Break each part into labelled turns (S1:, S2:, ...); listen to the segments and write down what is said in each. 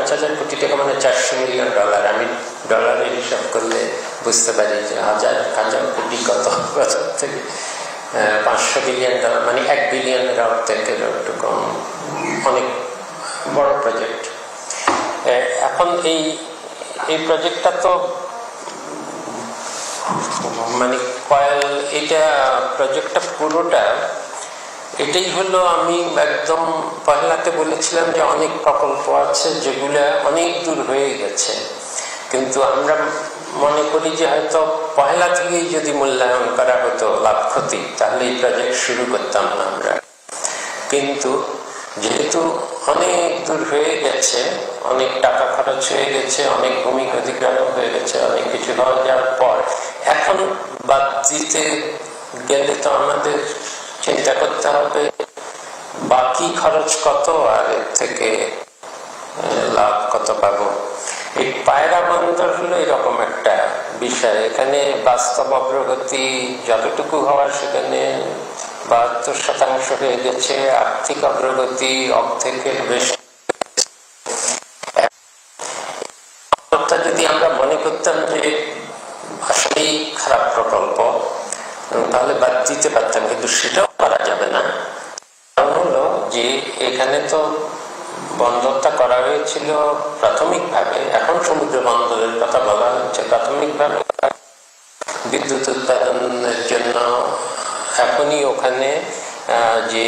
S1: 5,000 কোটি টাকা মানে $400 মিলিয়ন। আমি ডলারের হিসাব করলে বুঝতে পারি যে হাজার হাজার কোটি কত থেকে $500 বিলিয়ন মানে $1 বিলিয়নের অর্ধেকের একটু কম, অনেক বড় প্রজেক্ট। এখন এই প্রজেক্টটা তো মানে এটা প্রজেক্টটা পুরোটা এটাই হলো, আমি একদম পহেলাতে বলেছিলাম যে অনেক প্রকল্প আছে যেগুলা অনেক দূর হয়ে গেছে, কিন্তু আমরা মনে করি যে হয়তো পহেলা থেকেই যদি মূল্যায়ন করা হতো লাভ ক্ষতি, তাহলে এই প্রজেক্ট শুরু করতাম না আমরা। কিন্তু যেহেতু অনেক দূর হয়ে গেছে, অনেক টাকা খরচ হয়ে গেছে, অনেক ভূমি অধিগ্রহণ হয়ে গেছে, অনেক কিছু হয়ে যাওয়ার পর এখন বাদ দিতে গেলে তো আমাদের চিন্তা করতে হবে বাকি খরচ কত আর এর থেকে লাভ কত পাবো। এই পায়রা বন্দর হলো এরকম একটা বিষয়। এখানে বাস্তব অগ্রগতি যতটুকু হওয়ার সেখানে 72% হয়ে গেছে, আর্থিক অগ্রগতি অর্ধেকের বেশি। যদি আমরা মনে করতাম যে আসলেই খারাপ প্রকল্প, তাহলে বাদ দিতে পারতাম, কিন্তু সেটাও করা যাবে না। কারণ হলো যে এখানে তো বন্দরটা করা হয়েছিল প্রাথমিকভাবে, এখন সমুদ্র বন্দরের কথা বলা হচ্ছে, প্রাথমিকভাবে বিদ্যুৎ উৎপাদনের জন্য। এখনই ওখানে যে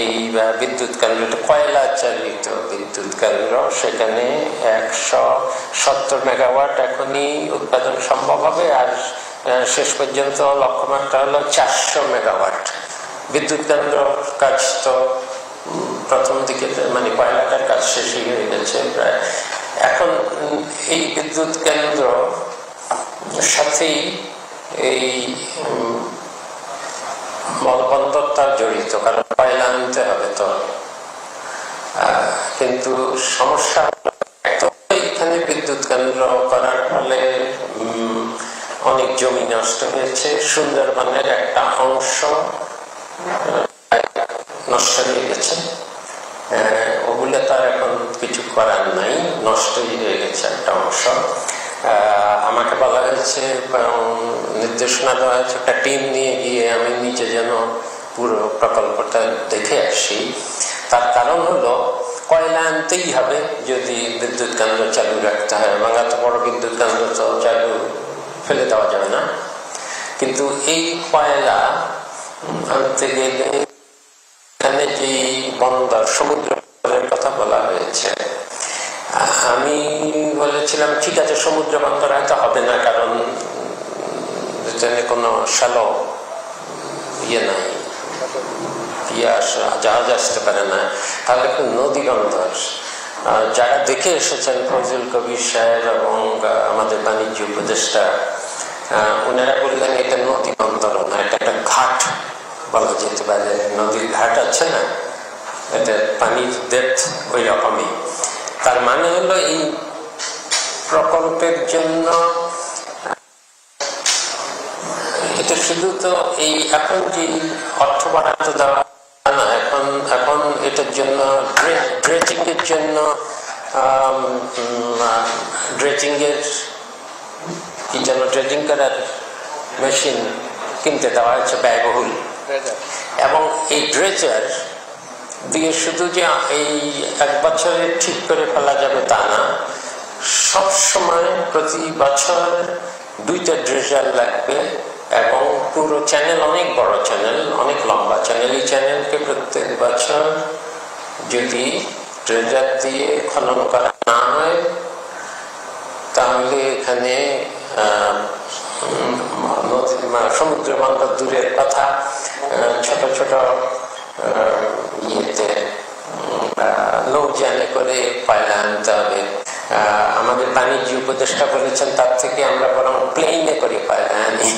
S1: বিদ্যুৎ কেন্দ্র, কয়লা চালিত বিদ্যুৎ কেন্দ্র, সেখানে 170 মেগাওয়াট এখনই উৎপাদন সম্ভব হবে, আর শেষ পর্যন্ত লক্ষ্যমাত্রা হলো 400 মেগাওয়াট বিদ্যুৎ কেন্দ্র। কাজ তো প্রথম দিকে মানে কয়লাটার কাজ শেষই হয়ে গেছে প্রায়। এখন এই বিদ্যুৎ কেন্দ্র সাথেই এই বন্দরটা জড়িত, কারণ কয়লা আনতে হবে তো। কিন্তু সমস্যা এখানে বিদ্যুৎ কেন্দ্র করার ফলে অনেক জমি নষ্ট হয়েছে। সুন্দরবনের একটা অংশ নষ্ট হয়ে গেছে, ওগুলো তার এখন কিছু করার নাই, নষ্টই হয়ে গেছে একটা অংশ। আমাকে বলা হয়েছে, নির্দেশনা দেওয়া হয়েছে একটা টিম নিয়ে গিয়ে আমি নিচে যেন পুরো প্রকল্পটা দেখে আসি। তার কারণ হলো কয়লা আনতেই হবে যদি বিদ্যুৎ কেন্দ্র চালু রাখতে হয়, এবং এত বড় বিদ্যুৎ কেন্দ্র তো চালু ফেলে দেওয়া যাবে না। কিন্তু এই কয়লা আনতে গেলে এখানে যে বন্দর, সমুদ্রের কথা বলা হয়েছে, আমি বলেছিলাম ঠিক আছে সমুদ্র বন্দর হয়তো হবে না, কারণ কোনো শ্যালো নাই, জাহাজ আসতে পারে না, তাহলে নদী বন্দর। যারা দেখে এসেছেন ফজল কবির সাহেব এবং আমাদের বাণিজ্য উপদেষ্টা, ওনারা বললেন এটা নদী বন্দর না, এটা একটা ঘাট বলা যেতে পারে। নদীর ঘাট আছে না, এটা পানির ডেপথ ওই রকমই। তার মানে হলো এই প্রকল্পের জন্য এটা শুধু তো এই এখন যে অর্থ বরাদ্দ দেওয়া না, এখন এটার জন্য ড্রেজিং এর জন্য ড্রেজিং এর কি যেন ড্রেজিং করার মেশিন কিনতে দেওয়া হয়েছে ব্যয়বহুল, এবং এই ড্রেজার দিয়ে শুধু যে এই 1 বছরে ঠিক করে ফেলা যাবে তা না, সব সময় প্রতি বছর 2টা ড্রেজার লাগবে, এবং পুরো চ্যানেল অনেক বড় চ্যানেল, অনেক লম্বা চ্যানেল। এই চ্যানেলকে প্রত্যেক বছর যদি ড্রেজার দিয়ে খনন করা না হয়, তাহলে এখানে সমুদ্র বন্দর দূরের কথা, ছোট ছোট ইয়েতে নৌযানে করে কয়লা আনতে হবে। আমাদের বাণিজ্য উপদেষ্টা বলেছেন তার থেকে আমরা বরং প্লেনে করে কয়লা আনি।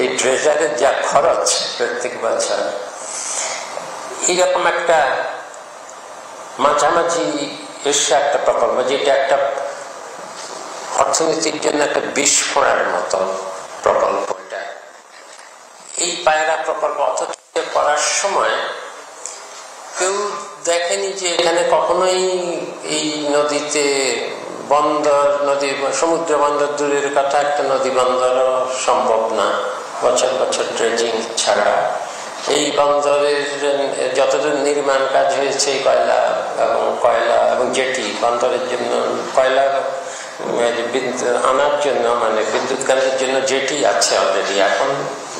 S1: এই ট্রেজারের যা খরচ প্রত্যেক বছর, এইরকম একটা মাঝামাঝি এসে একটা প্রকল্প, যেটা একটা অর্থনীতির জন্য একটা বিস্ফোরণের মতো প্রকল্প। এটা এই পায়রা প্রকল্প অথচ করার সময় কেউ দেখেনি যে এখানে কখনোই এই নদীতে বন্দর, নদী সমুদ্র বন্দর দূরের কথা, একটা নদী বন্দরও সম্ভব না বছর বছর ড্রেজিং ছাড়া। এই বন্দরের যতদূর নির্মাণ কাজ হয়েছে কয়লা এবং জেটি বন্দরের জন্য, কয়লা আনার জন্য মানে বিদ্যুৎ কেন্দ্রের জন্য জেটি আছে অলরেডি। এখন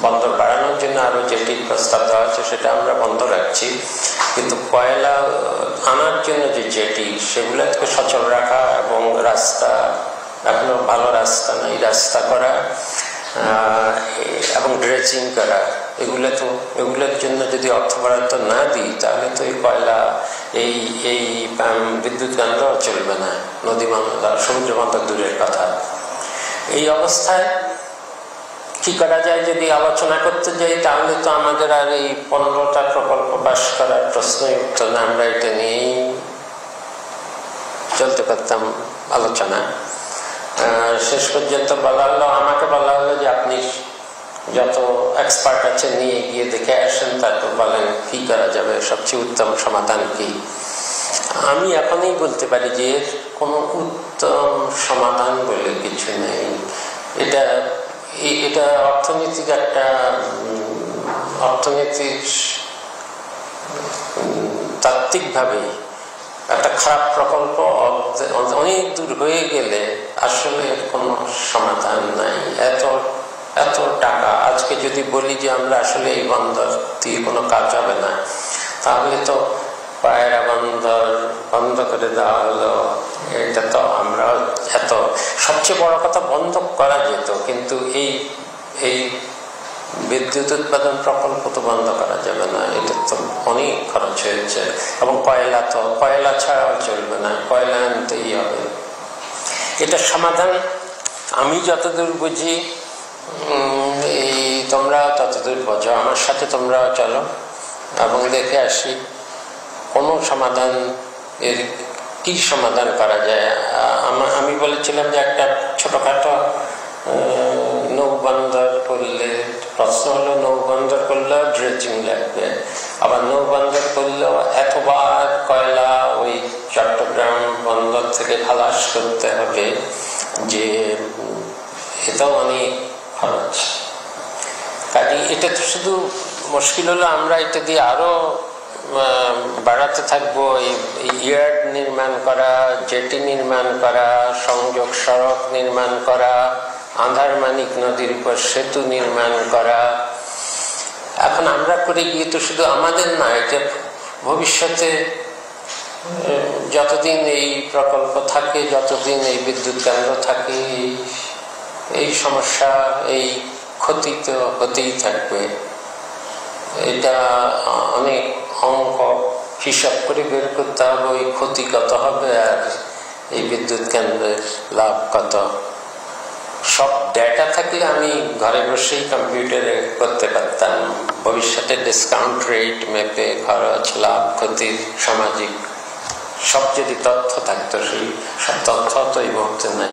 S1: বন্দর বাড়ানোর জন্য আরো জেটির প্রস্তাব দেওয়া হচ্ছে, সেটা আমরা বন্ধ রাখছি। কিন্তু কয়লা আনার জন্য যে জেটি, সেগুলোকে সচল রাখা এবং রাস্তা, এখনো ভালো রাস্তা নাই, রাস্তা করা এবং ড্রেজিং করা, এগুলোর জন্য যদি অর্থ বরাদ্দ না দিই তাহলে তো এই কয়লা এই বিদ্যুৎ কেন্দ্র চলবে না, নদী বন্দর সমুদ্র বন্দর দূরের কথা। এই অবস্থায় কি করা যায় যদি আলোচনা করতে যাই, তাহলে তো আমাদের আর এই 15টা প্রকল্প পাশ করার প্রশ্নই উঠত না। আমরা এটা নিয়েই চলতে পারতাম আলোচনা। শেষ পর্যন্ত আমাকে বলা হলো যে আপনি যত এক্সপার্ট আছে নিয়ে গিয়ে দেখে আসেন, তারপর বলেন কি করা যাবে, সবচেয়ে উত্তম সমাধান কি। আমি এখনই বলতে পারি যে এর কোনো উত্তম সমাধান বলে কিছু নেই। এটা অর্থনৈতিক তাত্ত্বিকভাবে একটা খারাপ প্রকল্প, অনেক দূর হয়ে গেলে আসলে কোনো সমাধান নাই। এত টাকা আজকে যদি বলি যে আমরা আসলে এই বন্দর দিয়ে কোনো কাজ হবে না, তাহলে তো পায়রা বন্দর বন্ধ করে দেওয়া হলো। এটা তো আমরা সবচেয়ে বড় কথা বন্ধ করা যেত, কিন্তু এই বিদ্যুৎ উৎপাদন প্রকল্প তো বন্ধ করা যাবে না, এটা তো অনেক খরচ হয়েছে। এবং কয়লা ছাড়াও চলবে না, কয়লা আনতেই হবে। এটা সমাধান আমি যতদূর বুঝি, তোমরা ততদূর বোঝো, আমার সাথে তোমরাও চলো এবং দেখে আসি কোনো সমাধান, এর কি সমাধান করা যায়। আমি বলেছিলাম যে একটা ছোটখাটো নৌবন্দর করলে, প্রশ্ন হলো নৌবন্দর করলেও ড্রেজিং লাগবে, আবার নৌবন্দর করলেও এতবার কয়লা ওই চট্টগ্রাম বন্দর থেকে খালাস করতে হবে, যে এটাও অনেক খরচ। কাজে এটা তো শুধু মুশকিল হলো আমরা এটা দিয়ে আরো বাড়াতে থাকবো। ইয়ার্ড নির্মাণ করা, জেটি নির্মাণ করা, সংযোগ সড়ক নির্মাণ করা, আন্ধারমানিক নদীর উপর সেতু নির্মাণ করা। এখন আমরা করে গিয়ে তো শুধু আমাদের না, এটা ভবিষ্যতে যতদিন এই প্রকল্প থাকে, যতদিন এই বিদ্যুৎ কেন্দ্র থাকে, এই সমস্যা, এই ক্ষতি তো হতেই থাকবে। এটা অনেক অঙ্ক হিসাব করে বের করতে হবে, ওই ক্ষতি কত হবে আর এই বিদ্যুৎ কেন্দ্রের লাভ কত। সব ডেটা থাকলে আমি ঘরে বসেই কম্পিউটারে করতে পারতাম। ভবিষ্যতে ডিসকাউন্ট রেট মেপে খরচ, লাভ, ক্ষতির, সামাজিক সব যদি তথ্য থাকতো, সেই সব তথ্য তো এই মুহূর্তে নাই।